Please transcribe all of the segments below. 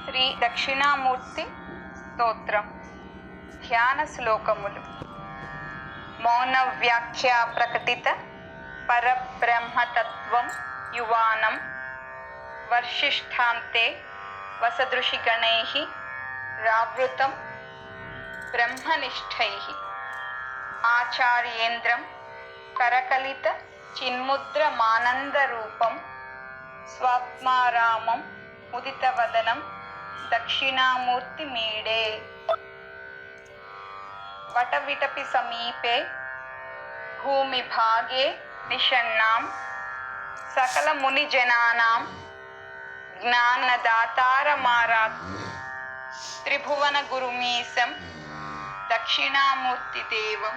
శ్రీ దక్షిణామూర్తి స్తోత్రం. ధ్యాన శ్లోకములు. మౌన వ్యాఖ్య ప్రకటిత పరబ్రహ్మతత్వం యువానం వర్షిష్ఠాంతే వసదృషిగణైః రావృతం బ్రహ్మనిష్టైః ఆచార్యేంద్రం కరకలిత చిన్ముద్రమానందరూపం స్వాత్మారామం ముదితవదనం దక్షిణామూర్తి మీడే. వటవిటపి సమీపే భూమిభాగే నిషణ్ణాం సకల మునిజనానాం జ్ఞానదాతారమారాత్ త్రిభువన గురుమీశం దక్షిణామూర్తిదేవం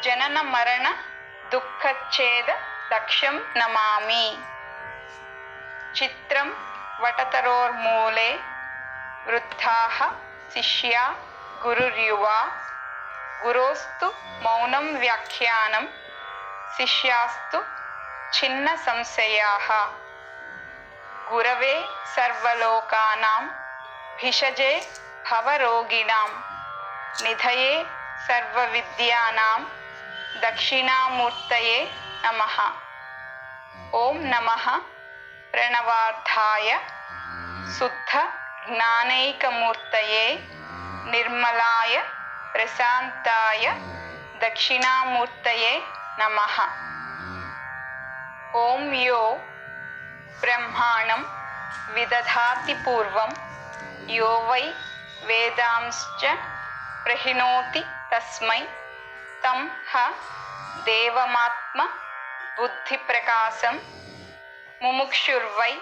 జనన మరణ దుఃఖచ్ఛేద దక్షం నమామి. చిత్రం వటతరోర్మూలే వృద్ధాః శిష్యా గురుర్యువా గురోస్తు మౌనం వ్యాఖ్యానం శిష్యాస్తు ఛిన్న సంశయాః. గురవే సర్వలోకానాం భిషజే భవరోగిణాం నిధయే సర్వవిద్యానాం దక్షిణామూర్తయే నమః. ఓం నమః ప్రణవార్థాయ శుద్ధ జ్ఞానైకమూర్తయే నిర్మలాయ ప్రశాంతాయ దక్షిణామూర్తయే నమః. ఓం యో బ్రహ్మాణం విదధాతి పూర్వం యో వై వేదాంశ్చ ప్రహిణోతి తస్మై తం హ దేవమాత్మ బుద్ధిప్రకాశం ముముక్షుర్వై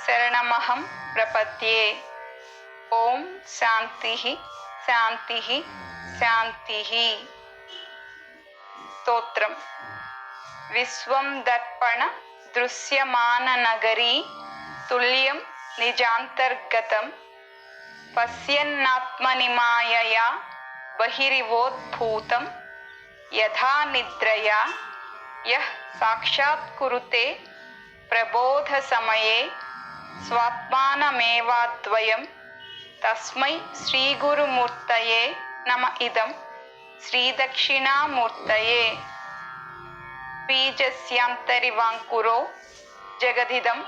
శరణమహం ప్రపద్యే. ఓం శాంతిః శాంతిః శాంతిః. స్తోత్రం. విశ్వం దర్పణ దృశ్యమాన నగరీ తుల్యం నిజాంతర్గతం పశ్యన్నాత్మని మాయయా బహిరివోద్భూతం యథా నిద్రయా యః సాక్షాత్కురుతే ప్రబోధ సమయే స్వాత్మానమేవాద్వయం తస్మై శ్రీగురుమూర్తయే నమ ఇదం శ్రీదక్షిణామూర్తయే. బీజస్యాంతరివాంకురో జగదిదం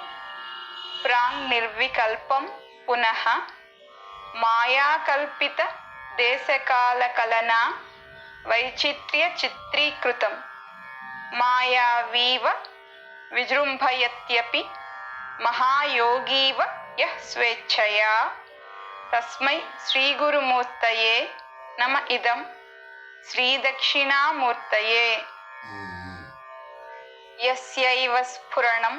ప్రాంగ్నిర్వికల్పం పునః మాయాకల్పిత దేశకాలకలనా వైచిత్ర్య చిత్రీకృతం మాయావీవ విజృంభయత్యపి మహాయోగీవ యః స్వేచ్ఛయా తస్మై శ్రీగురుమూర్తయే నమ ఇదం శ్రీదక్షిణామూర్తయే. యస్యైవ స్ఫురణం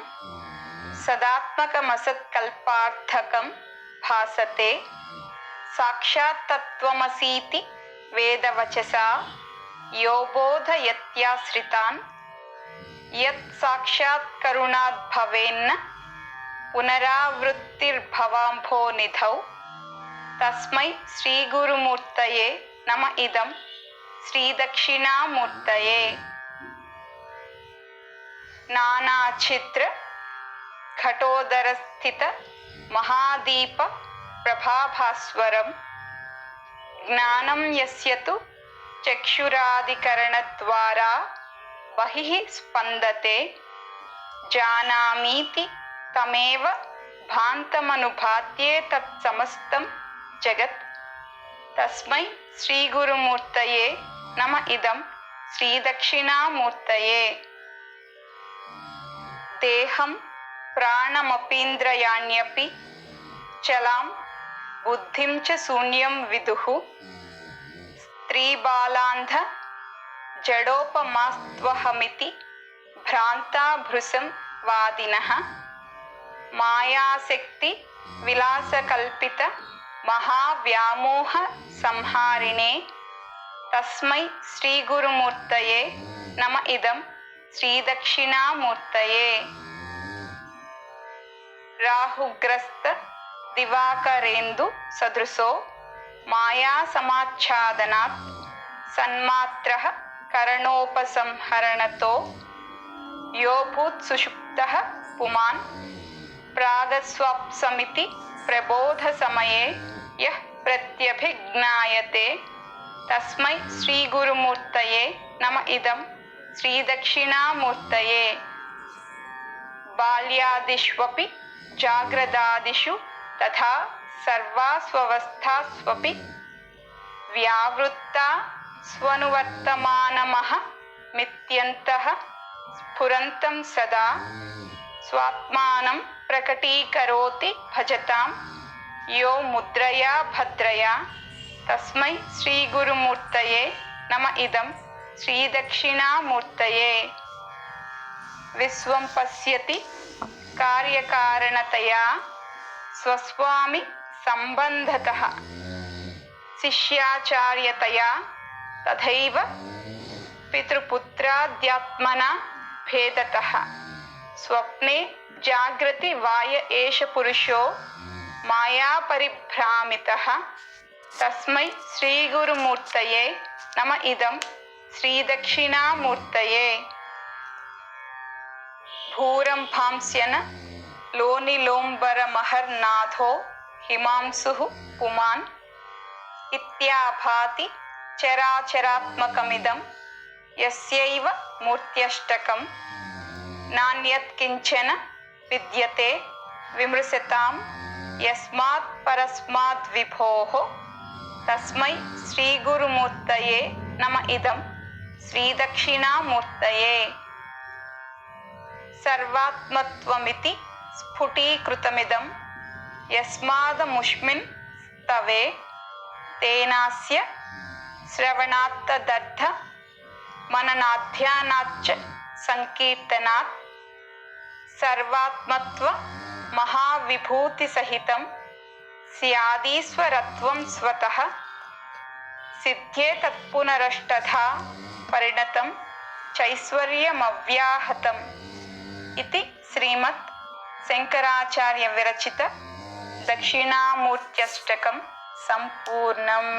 సదాత్మకమసత్కల్పార్థకం భాసతే సాక్షాత్తత్వమసీతి వేదవచసా యో బోధయత్యాశ్రితాన్ యత్ సాక్షాత్కరుణాద్భవేన్న పునరావృత్తిర్భవాంభోనిధౌ తస్మై శ్రీగురుమూర్తయే నమ ఇదం శ్రీదక్షిణామూర్తయే. నానాఛిద్ర ఘటోదరస్థిత మహాదీప ప్రభాభాస్వరం జ్ఞానం యస్యతు చక్షురాదికరణద్వారా బహిః స్పందతే జానామీతి తమేవ భాంతమనుభాత్యే తత్సమస్తం జగత్ తస్మై శ్రీగురుమూర్తయే నమ ఇదం శ్రీదక్షిణామూర్తయే. దేహం ప్రాణమపీంద్రయాణ్యపి చలాం బుద్ధిం చ శూన్యం విదుః స్త్రీబాలాంధ జడోపమాస్త్వహమితి భ్రాంతా భృశం వాదినః మాయాశక్తి విలాసకల్పిత మహావ్యామోహ సంహారిణే తస్మై శ్రీగురుమూర్తయే నమ ఇదం శ్రీదక్షిణామూర్తయే. రాహుగ్రస్త దివాకరేందు సదృశో మాయాసమాచ్ఛాదనాత్ సన్మాత్రః కరణోపసంహరణతో యో భూత్ సుషుప్తః పుమాన్ ప్రాగస్వాప్సమితి प्रबोधसमये यः प्रत्यभिज्ञायते तस्मै श्रीगुरुमूर्तये नम इदं श्रीदक्षिणामूर्तये। बाल्यादिष्वपि जाग्रदादिषु तथा सर्वास्वस्थास्वपि व्यावृत्ता स्वनुवर्तमानमहमित्यन्तः स्फुरन्तं सदा स्वात्मानं प्रकटीकरोति भजतां यो मुद्रया भद्रया तस्मै श्रीगुरुमूर्तये नम इदं श्रीदक्षिणामूर्तये। विश्वं पश्यति कार्यकारणतया स्वस्वामि सम्बन्धतः शिष्याचार्यतया तथैव पितृपुत्राद्यात्मना भेदतः स्वप्ने जागृति वाय एष पुरुषो मायापरिभ्रामितः तस्मै श्रीगुरुमूर्तये नम इदं श्रीदक्षिणामूर्तये। भूरंभांस्यन लोनिलोम्बरमहर्नाथो हिमांशुः पुमान् इत्याभाति चराचरात्मकमिदं यस्यैव मूर्त्यष्टकं नान्यत् किञ्चन विद्यते विमृशतां यस्मात् परस्माद् विभोः तस्मै श्रीगुरुमूर्तये नम इदं श्रीदक्षिणामूर्तये। सर्वात्मत्वमिति स्फुटीकृतमिदं यस्मादमुष्मिन् स्तवे तेनास्य श्रवणात्तदर्थ मननाध्यानाच्च संकीर्तनात् सर्वात्मत्व महाविभूतिसहितं स्यादीश्वरत्वं स्वतः सिद्धे तत्पुनरष्टधा परिणतं चैश्वर्यमव्याहतम् इति श्रीमत् शंकराचार्य विरचित दक्षिणामूर्त्यष्टकं संपूर्णम्।